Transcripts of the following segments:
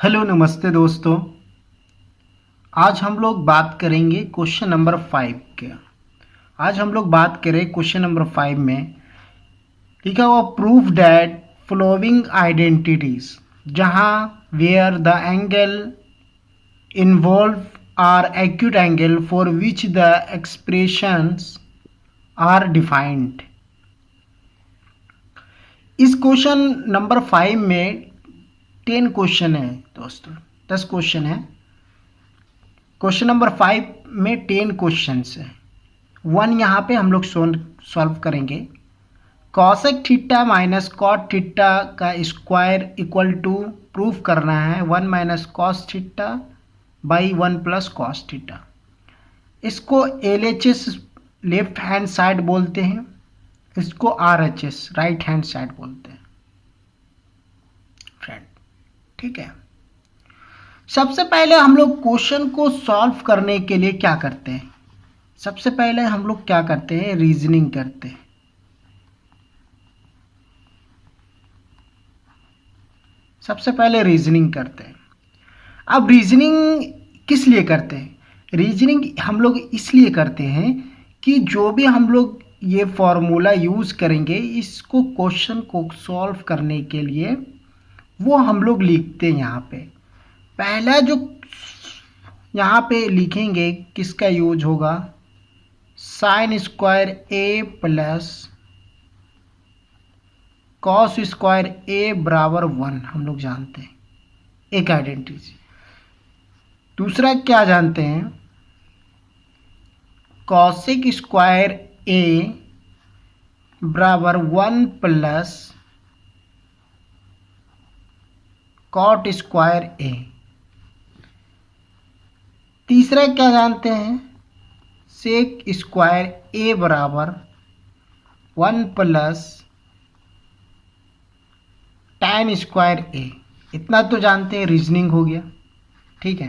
Hello नमस्ते दोस्तों। आज हम लोग बात करेंगे क्वेश्चन नंबर 5 के। आज हम लोग बात करें क्वेश्चन नंबर 5 में लिखा हुआ प्रूफ दैट फॉलोइंग आइडेंटिटीज जहां where the angle involve are acute angle for which the expressions are defined. इस क्वेश्चन नंबर 5 में 10 क्वेश्चन है दोस्तों, 10 क्वेश्चन है। क्वेश्चन नंबर 5 में 10 क्वेश्चंस है। 1 यहाँ पे हम लोग सॉल्व करेंगे। Cosec theta minus cot theta का स्क्वायर इक्वल टू प्रूफ करना है 1 minus cos theta by 1 plus cos theta. इसको LHS लेफ्ट हैंड साइड बोलते हैं, इसको RHS राइट हैंड साइड बोलते हैं फ्रेंड। ठीक है, सबसे पहले हम लोग क्वेश्चन को सॉल्व करने के लिए क्या करते हैं? सबसे पहले हम लोग क्या करते हैं? रीजनिंग करते हैं। सबसे पहले रीजनिंग करते हैं। अब रीजनिंग किस लिए करते हैं? रीजनिंग हम लोग इसलिए करते हैं कि जो भी हम लोग ये फॉर्मूला यूज करेंगे इसको क्वेश्चन को सॉल्व करने के लिए वो हम लोग लिखते हैं। यहाँ पे पहला जो यहाँ पे लिखेंगे किसका यूज होगा? साइन स्क्वायर ए प्लस कॉस स्क्वायर ए बराबर 1 हम लोग जानते हैं, एक आइडेंटिटी। दूसरा क्या जानते हैं? कॉसेक स्क्वायर ए बराबर 1 प्लस कॉट स्क्वायर ए। तीसरा क्या जानते हैं? सेक स्क्वायर ए बराबर 1 प्लस टैन स्क्वायर ए। इतना तो जानते हैं, रीजनिंग हो गया। ठीक है,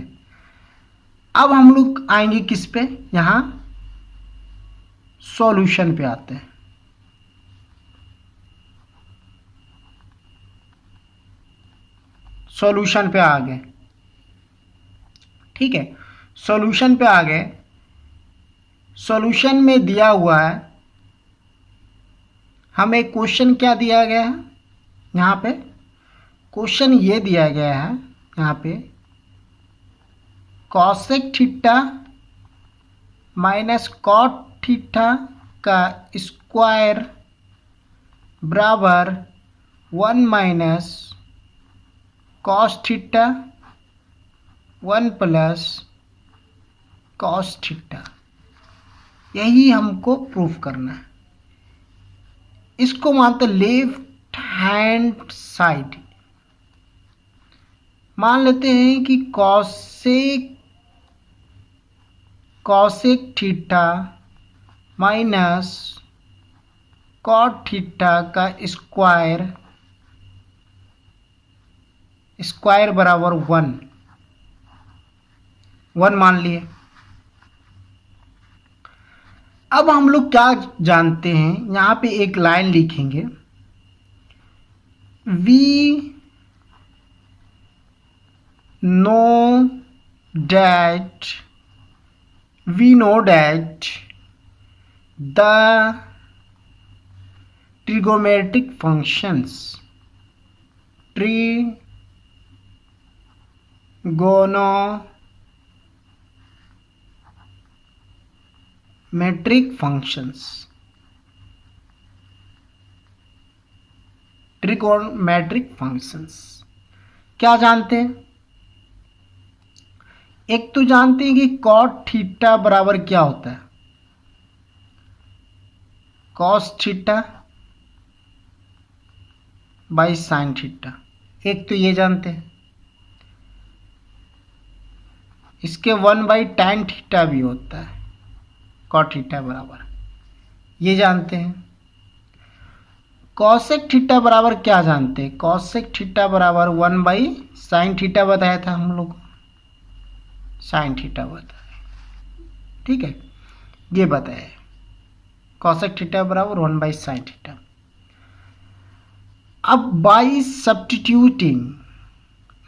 अब हम लोग आएंगे किस पे? यहाँ सॉल्यूशन पे आते हैं। सॉल्यूशन पे आ गए। ठीक है, सॉल्यूशन पे आ गए। सॉल्यूशन में दिया हुआ है हमें क्वेश्चन, क्या दिया गया है यहाँ पे? क्वेश्चन ये दिया गया है यहाँ पे cosec theta minus cot theta का स्क्वायर बराबर 1 minus cos theta 1 plus cos theta. यही हमको प्रूफ करना है। इसको मानते लेफ्ट हैंड साइड। मान लेते हैं कि cosec theta minus cot theta का स्क्वायर बराबर 1 मान लिए। अब हम लोग क्या जानते हैं? यहाँ पे एक लाइन लिखेंगे, we know that the trigonometric functions trigonometric functions क्या जानते हैं? एक तो जानते हैं कि कॉट थीटा बराबर क्या होता है? Cos theta by sine theta. एक तो ये जानते हैं। इसके 1 बाई टैन थीटा भी होता है कॉट थीटा बराबर, ये जानते हैं। कॉसेक थीटा बराबर क्या जानते हैं? कॉसेक थीटा बराबर 1 बाई साइन थीटा बताया था हम लोग, साइन थीटा बताया। ठीक है, ये बताया कॉसेक थीटा बराबर 1 बाई साइन थीटा। अब by substituting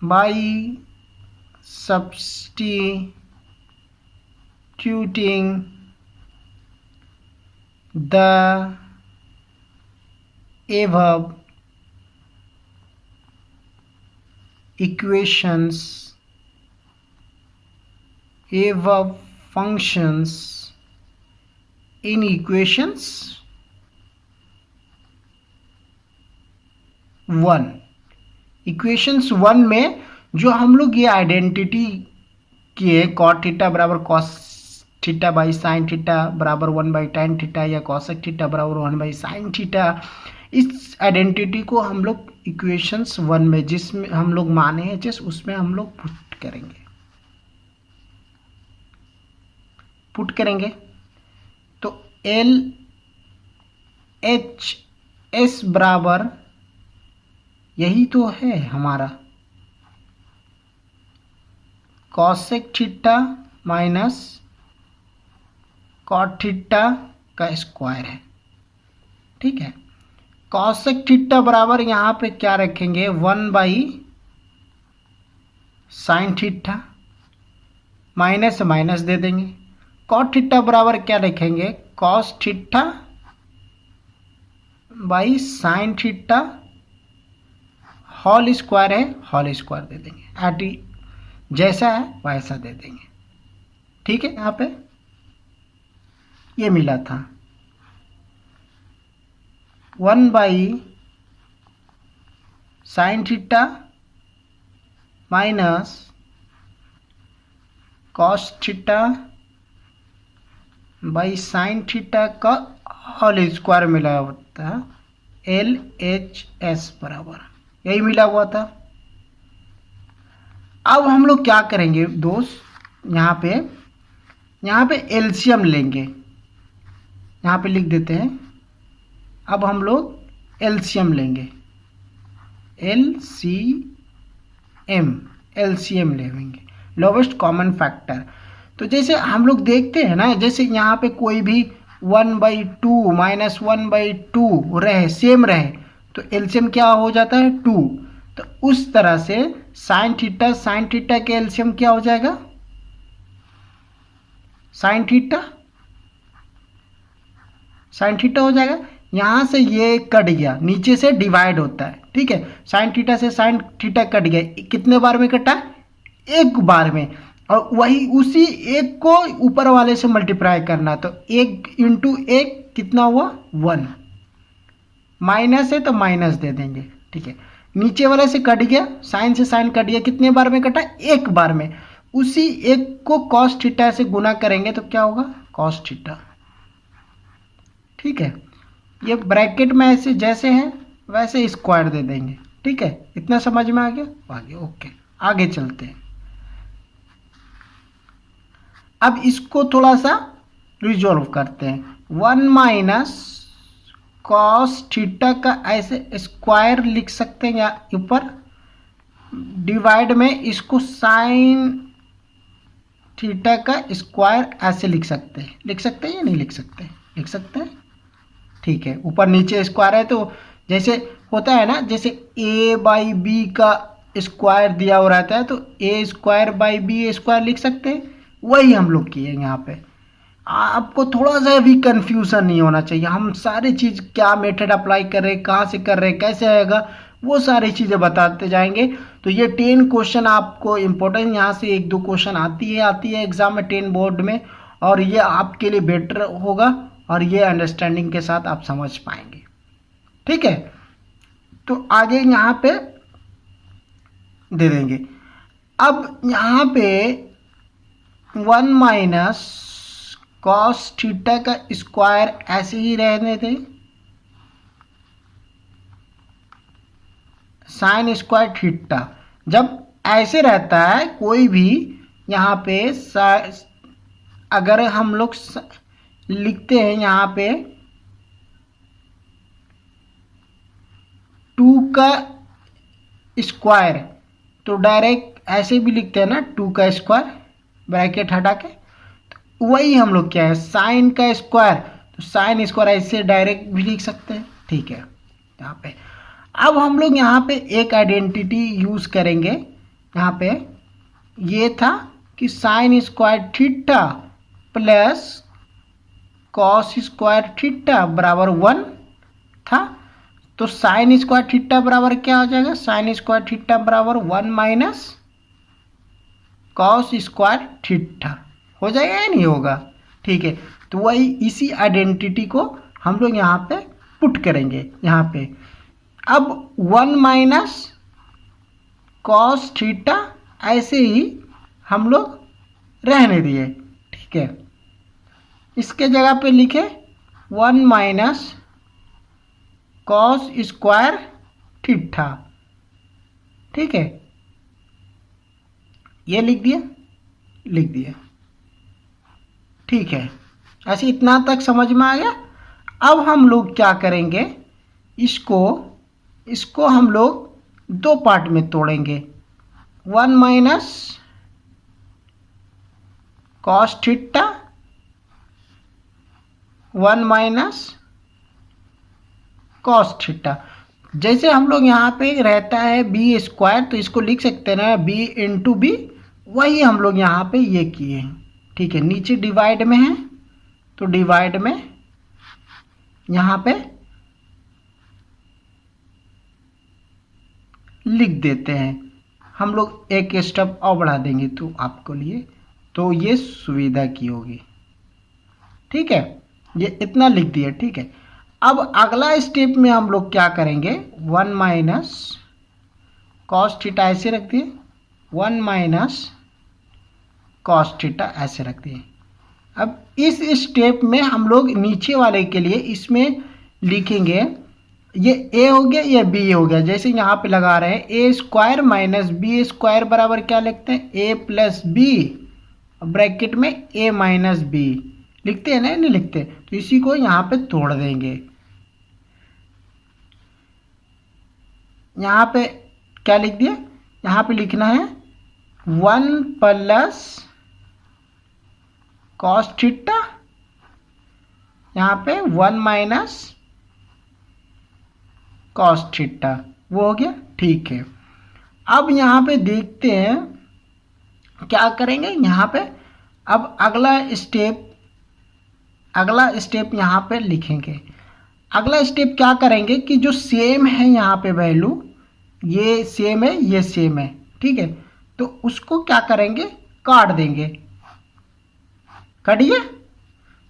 by substituting the above equations, above functions in equations 1। Equations 1 में जो हम लोग ये आइडेंटिटी किए कॉट थीटा बराबर cos theta by sine theta बराबर 1 बाई tan थीटा या कॉसेक थीटा बराबर 1 बाई साइन थीटा, इस आइडेंटिटी को हम लोग इक्वेशंस 1 में जिसमें हम लोग माने हैं जिस उसमें हम लोग पुट करेंगे। तो एल एच एस बराबर यही तो है हमारा cosec theta minus cot theta का स्क्वायर है। ठीक है, कॉसेक थीटा बराबर यहाँ पे क्या रखेंगे 1 by sine theta, minus minus दे देंगे। कॉट थीटा बराबर क्या रखेंगे cos theta by sine theta whole square है, होल स्क्वायर दे देंगे। एटी जैसा है वैसा दे देंगे। ठीक है, यहाँ पे ये मिला था 1 by sine theta minus cos theta by sine theta का होल स्क्वायर मिला होता है LHS बराबर यही मिला हुआ था। अब हम लोग क्या करेंगे दोस्त, यहाँ पे एलसीएम लेंगे, यहाँ पे लिख देते हैं। अब हम लोग एलसीएम लेंगे, एलसीएम लेंगे, लोवेस्ट कॉमन फैक्टर। तो जैसे हम लोग देखते हैं ना, जैसे यहाँ पे कोई भी 1/2 माइनस 1/2 रहे, सेम रहे, तो एलसीएम क्या हो जाता है 2। तो उस तरह से साइन थीटा के एलसीएम क्या हो जाएगा साइन थीटा हो जाएगा। यहाँ से ये कट गया, नीचे से डिवाइड होता है। ठीक है, साइन थीटा से साइन थीटा कट गया, कितने बार में कटा एक बार में, और वही उसी एक को ऊपर वाले से मल्टीप्लाई करना। तो 1 इंटू 1 कितना हुआ 1, माइनस है तो माइनस दे देंगे। ठीक है, नीचे वाले से कट गया, साइन से साइन कट गया, कितने बार में कटा एक बार में। उसी एक को कॉस थीटा से गुना करेंगे तो क्या होगा कॉस थीटा। ठीक है, ये ब्रैकेट में ऐसे जैसे है वैसे स्क्वायर दे देंगे। ठीक है, इतना समझ में आ गया, आगे ओके, आगे चलते हैं। अब इसको थोड़ा सा रिजॉल्व करते हैं। 1 माइनस कॉस थीटा का ऐसे स्क्वायर लिख सकते हैं, या ऊपर डिवाइड में इसको साइन थीटा का स्क्वायर ऐसे लिख सकते हैं या नहीं लिख सकते हैं। ठीक है, ऊपर नीचे स्क्वायर है तो जैसे होता है ना, जैसे a/b का स्क्वायर दिया हुआ रहता है तो a²/b² लिख सकते हैं, वही हम लोग किए यहाँ पे। आपको थोड़ा सा भी कंफ्यूजन नहीं होना चाहिए। हम सारी चीज़ क्या मेथड अप्लाई कर रहे हैं, कहाँ से कर रहे हैं, कैसे आएगा, वो सारी चीज़ें बताते जाएंगे। तो ये 10 क्वेश्चन आपको इम्पोर्टेंट, यहाँ से 1-2 क्वेश्चन आती है एग्जाम में 10 बोर्ड में, और ये आपके लिए बेटर होगा और ये अंडरस्टैंडिंग के साथ आप समझ पाएंगे। ठीक है, तो आगे यहाँ पे दे देंगे। अब यहाँ पे 1 माइनस कॉस थीटा का स्क्वायर ऐसे ही रहने दें, साइन स्क्वायर थीटा। जब ऐसे रहता है कोई भी, यहाँ पे अगर हम लोग लिखते हैं यहाँ पे 2 का स्क्वायर, तो डायरेक्ट ऐसे भी लिखते हैं ना 2 का स्क्वायर ब्रैकेट हटा के। तो वही हम लोग क्या है साइन का स्क्वायर, तो साइन स्क्वायर ऐसे डायरेक्ट भी लिख सकते हैं। ठीक है, यहाँ पे अब हम लोग यहाँ पे एक आइडेंटिटी यूज करेंगे यहाँ पे ये था कि sine square theta plus cos square theta बराबर 1 था। तो साइन स्क्वायर थीटा बराबर क्या हो जाएगा, साइन स्क्वायर थीटा बराबर 1 माइनस कॉस स्क्वायर थीटा हो जाएगा या नहीं होगा। ठीक है, तो वही इसी आइडेंटिटी को हम लोग यहाँ पे पुट करेंगे यहाँ पे। अब 1 माइनस कॉस थीटा ऐसे ही हम लोग रहने दिए। ठीक है, इसके जगह पे लिखे 1 माइनस कॉस स्क्वायर थीटा। ठीक है, ये लिख दिया। ठीक है, ऐसे इतना तक समझ में आ गया। अब हम लोग क्या करेंगे, इसको हम लोग दो पार्ट में तोड़ेंगे। 1 minus cos theta, 1 minus cos theta. जैसे हम लोग यहाँ पे रहता है बी स्क्वायर, तो इसको लिख सकते हैं ना बी इंटू बी, वही हम लोग यहाँ पे ये किए हैं। ठीक है, नीचे डिवाइड में है तो डिवाइड में यहाँ पे लिख देते हैं। हम लोग एक स्टेप और बढ़ा देंगे तो आपको लिए, तो ये सुविधा की होगी। ठीक है, ये इतना लिख दिया। ठीक है, अब अगला स्टेप में हम लोग क्या करेंगे, 1 माइनस कॉस थीटा ऐसे रख दिए, 1 माइनस कॉस थीटा ऐसे रख दिए। अब इस स्टेप में हम लोग नीचे वाले के लिए इसमें लिखेंगे, ये ए हो गया, ये बी हो गया। जैसे यहाँ पे लगा रहे हैं ए स्क्वायर माइनस बी स्क्वायर बराबर क्या लिखते हैं, ए प्लस बी, ब्रैकेट में ए माइनस बी लिखते हैं ना, नहीं लिखते। तो इसी को यहाँ पे तोड़ देंगे। यहाँ पे क्या लिख दिया, यहाँ पे लिखना है 1 प्लस कॉस थीटा, यहाँ पे 1 माइनस कॉस थीटा, वो हो गया। ठीक है, अब यहाँ पे देखते हैं क्या करेंगे यहाँ पे। अब अगला स्टेप यहाँ पे लिखेंगे। अगला स्टेप क्या करेंगे कि जो सेम है यहाँ पे वैल्यू, ये सेम है, ये सेम है। ठीक है, तो उसको क्या करेंगे, काट देंगे। काटिए,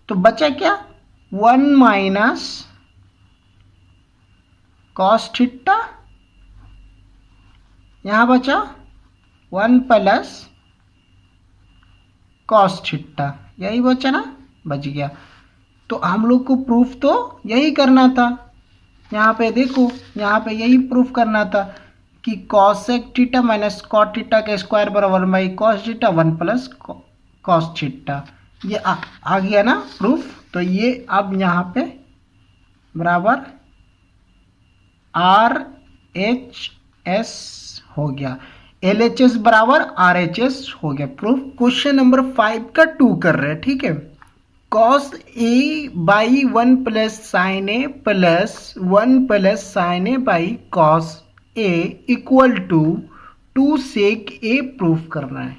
तो बचा क्या, 1 माइनस कॉस थीटा, यहाँ बचा 1 प्लस कॉस थीटा, यही बचा ना, बच गया। तो हम लोग को प्रूफ तो यही करना था। यहाँ पे देखो, यहाँ पे यही प्रूफ करना था कि cosec theta minus cot theta का स्क्वायर बराबर by cos theta 1 plus cos theta. ये आ गया ना प्रूफ। तो ये अब यहाँ पे बराबर आर एच एस हो गया, एल एच एस बराबर आर एच एस हो गया प्रूफ। क्वेश्चन नंबर 5 का 2 कर रहे हैं। ठीक है, cos A by 1 plus sine A plus 1 plus sine A by cos A equal to 2 sec A proof करना है।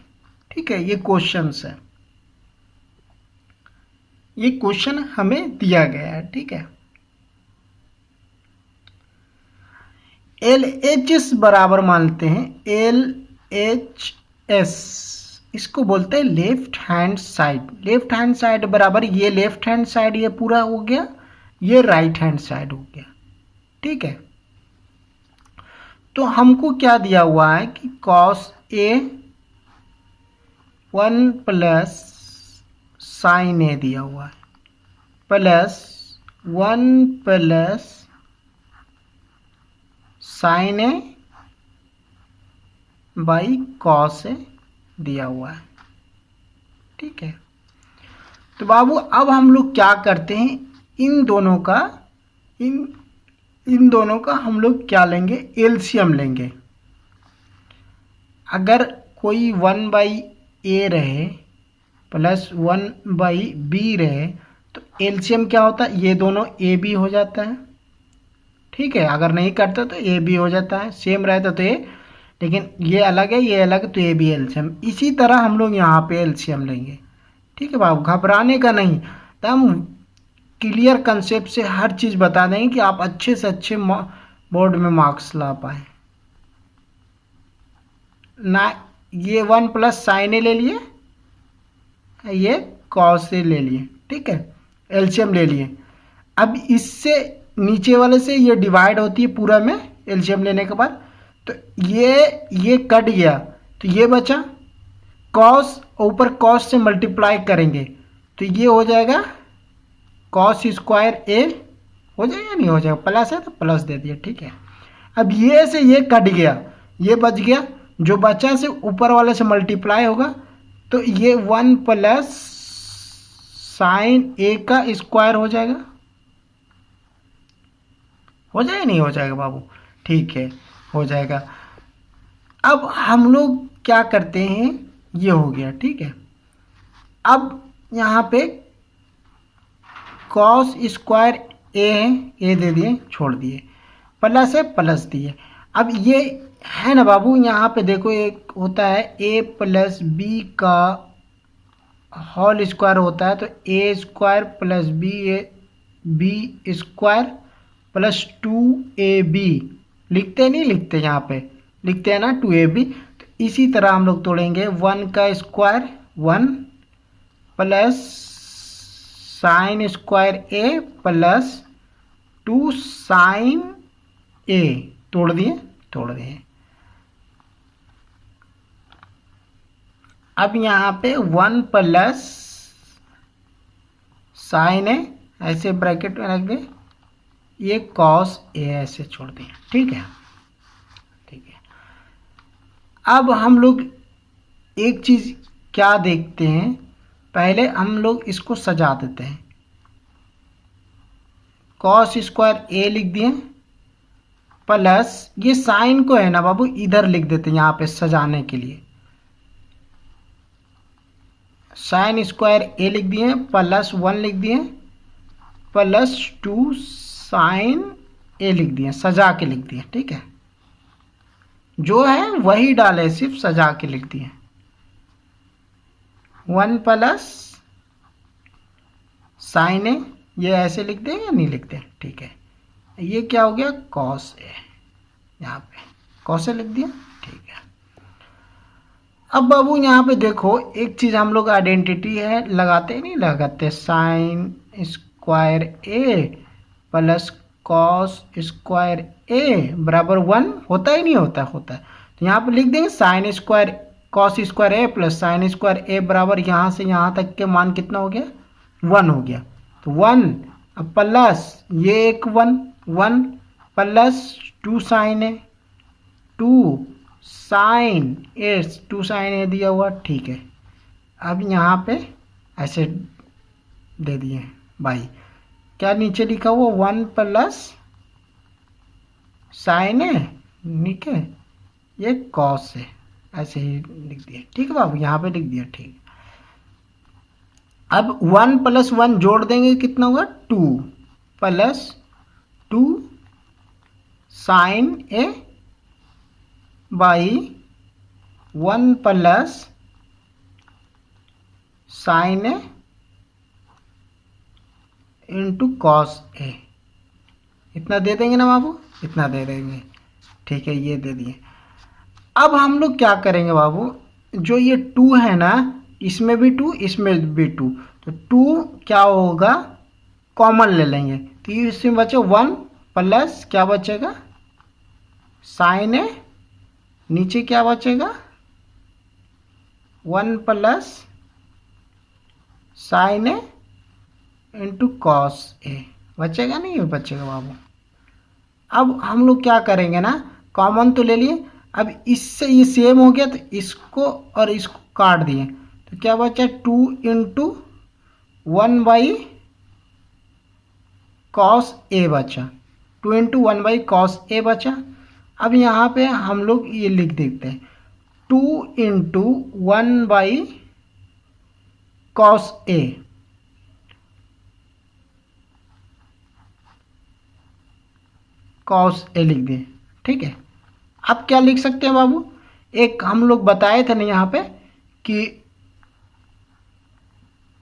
ठीक है, ये क्वेश्चन है, ये क्वेश्चन हमें दिया गया है। ठीक है, एल एच एस बराबर मानते हैं, एल एच एस इसको बोलते हैं left hand side. Left hand side बराबर ये लेफ्ट हैंड साइड ये पूरा हो गया, ये राइट हैंड साइड हो गया। ठीक है, तो हमको क्या दिया हुआ है कि cos A 1 plus sine A दिया हुआ है plus 1 plus sine A by cos A दिया हुआ है। ठीक है, तो बाबू अब हम लोग क्या करते हैं, इन दोनों का हम लोग क्या लेंगे, एलसीएम लेंगे। अगर कोई 1 बाई ए रहे प्लस 1 बाई बी रहे तो एलसीएम क्या होता है, ये दोनों ए बी हो जाता है। ठीक है, अगर नहीं करता तो ए बी हो जाता है, सेम रहता तो ये लेकिन ये अलग है, ये अलग, तो ये भी एलसीएम। इसी तरह हम लोग यहाँ पे एलसीएम लेंगे। ठीक है बाबू, घबराने का नहीं। तो हम क्लियर कंसेप्ट से हर चीज़ बता देंगे कि आप अच्छे से अच्छे बोर्ड में मार्क्स ला पाए ना। ये 1 प्लस साइन ए ले लिए, ये कॉस ए ले लिए, ठीक है, एलसीएम ले लिए। अब इससे नीचे वाले से ये डिवाइड होती है पूरा में एलसीएम लेने के बाद, तो ये कट गया, तो ये बचा कॉस, ऊपर कॉस से मल्टीप्लाई करेंगे तो ये हो जाएगा कॉस स्क्वायर ए, हो जाएगा नहीं हो जाएगा, प्लस है तो प्लस दे दिया, ठीक है। अब ये से ये कट गया, ये बच गया, जो बचा से ऊपर वाले से मल्टीप्लाई होगा, तो ये 1 प्लस साइन ए का स्क्वायर हो जाएगा, हो जाएगा नहीं हो जाएगा बाबू, ठीक है, हो जाएगा। अब हम लोग क्या करते हैं, ये हो गया, ठीक है। अब यहाँ पे कॉस स्क्वायर ए है, ए दे दिए, छोड़ दिए, प्लस है प्लस दिए। अब ये है ना बाबू, यहाँ पे देखो एक होता है ए प्लस बी का होल स्क्वायर होता है, तो A square plus B square plus 2ab लिखते नहीं लिखते, यहाँ पे लिखते हैं ना 2ab। तो इसी तरह हम लोग तोड़ेंगे 1 का स्क्वायर 1 प्लस साइन स्क्वायर ए प्लस 2 साइन ए, तोड़ दिए। अब यहाँ पे 1 प्लस साइन है, ऐसे ब्रैकेट में रख दे, ये कॉस ए ऐसे छोड़ दिए, ठीक है, ठीक है। अब हम लोग एक चीज क्या देखते हैं, पहले हम लोग इसको सजा देते हैं। कॉस स्क्वायर ए लिख दिए प्लस, ये साइन को है ना बाबू इधर लिख देते हैं यहाँ पे सजाने के लिए, साइन स्क्वायर ए लिख दिए प्लस 1 लिख दिए प्लस 2 साइन ए लिख दिए, सजा के लिख दिए, ठीक है। जो है वही डाले, सिर्फ सजा के लिख दिए। 1 प्लस साइन ए, ये ऐसे लिख दें या नहीं लिखते, ठीक है। ये क्या हो गया, कॉस ए, यहाँ पे कॉस ए लिख दिया, ठीक है। अब बाबू यहाँ पे देखो एक चीज हम लोग आइडेंटिटी है लगाते नहीं लगाते, साइन स्क्वायर ए प्लस कॉस स्क्वायर ए बराबर 1 होता ही नहीं होता, होता है। तो यहाँ पे लिख देंगे साइन स्क्वायर कॉस स्क्वायर ए प्लस साइन स्क्वायर ए बराबर यहाँ से यहाँ तक के मान कितना हो गया, 1 हो गया। तो 1 अब प्लस ये एक 1 plus 2 sine A, 2 sine A, 2 sine A दिया हुआ, ठीक है। अब यहाँ पे ऐसे दे दिए भाई, क्या नीचे लिखा हुआ 1 प्लस साइन है, ठीक है, ये कॉस है, ऐसे ही लिख दिया, ठीक है बाबू, यहाँ पे लिख दिया, ठीक। अब 1 प्लस 1 जोड़ देंगे कितना होगा, 2 plus 2 sine A by 1 plus sine A into cos A, इतना दे देंगे ना बाबू, इतना दे देंगे, ठीक है, ये दे दिए। अब हम लोग क्या करेंगे बाबू, जो ये 2 है ना, इसमें भी 2 इसमें भी 2, तो 2 क्या होगा, कॉमन ले लेंगे, तो इसमें बचे 1 प्लस क्या बचेगा, साइन ए, नीचे क्या बचेगा 1 plus sine A into cos ए, बचेगा नहीं बचेगा बाबू। अब हम लोग क्या करेंगे ना, कॉमन तो ले लिए, अब इससे ये सेम हो गया तो इसको और इसको काट दिए, तो क्या बचा 2 इंटू 1 बाई कॉस ए बचा, 2 इंटू 1 बाई कॉस ए बचा। अब यहाँ पे हम लोग ये लिख देते हैं 2 into 1 by cos A, cos A लिख दिए, ठीक है। अब क्या लिख सकते हैं बाबू, एक हम लोग बताए थे ना यहाँ पे कि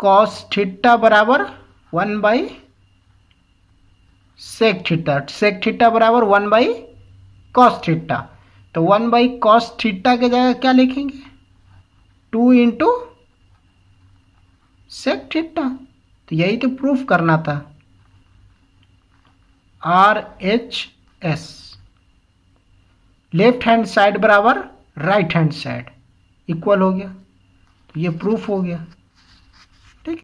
कॉस थीटा बराबर 1 सेक थीटा, सेक थीटा बराबर 1 कॉस थीटा। तो 1 कॉस थीटा के जगह क्या लिखेंगे, 2 इंटू सेक थीटा। तो यही तो प्रूफ करना था, RHS, लेफ्ट हैंड साइड बराबर राइट हैंड साइड, इक्वल हो गया। तो ये प्रूफ हो गया।